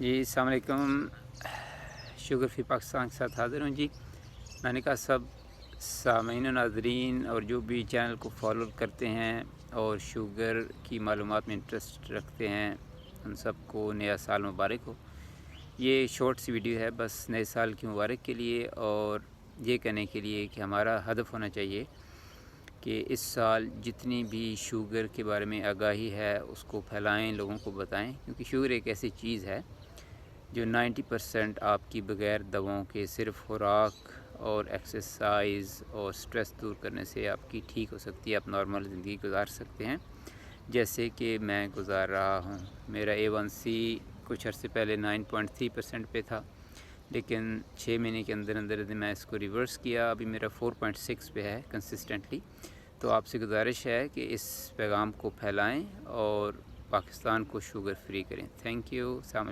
جی السلام علیکم، sugar free Pakistan کے ساتھ حاضر ہوں جی۔ میں نے کہا سب سامعین و ناظرین اور جو بھی چینل کو فالو کرتے ہیں اور شوگر کی معلومات میں انٹرسٹ رکھتے ہیں ان سب کو نیا سال مبارک ہو۔ یہ شارٹ سی ویڈیو ہے بس نئے سال کی مبارک کے لیے اور یہ کہنے کے لیے کہ ہمارا ہدف ہونا چاہیے کہ اس سال جتنی بھی شوگر کے بارے میں آگاہی ہے اس کو پھیلائیں، لوگوں کو بتائیں، کیونکہ شوگر ایک ایسی چیز ہے جو 90% آپ کی بغیر دواؤں کے صرف خوراک اور ایکسرسائز اور سٹریس دور کرنے سے آپ کی ٹھیک ہو سکتی ہے، آپ نارمل زندگی گزار سکتے ہیں جیسے کہ میں گزار رہا ہوں۔ میرا A1C کچھ عرصے پہلے 9.3% پہ تھا، لیکن 6 مہینے کے اندر اندر میں اس کو ریورس کیا، ابھی میرا 4.6 پہ ہے کنسسٹنٹلی۔ تو آپ سے گزارش ہے کہ اس پیغام کو پھیلائیں اور پاکستان کو شوگر فری کریں۔ Thank you.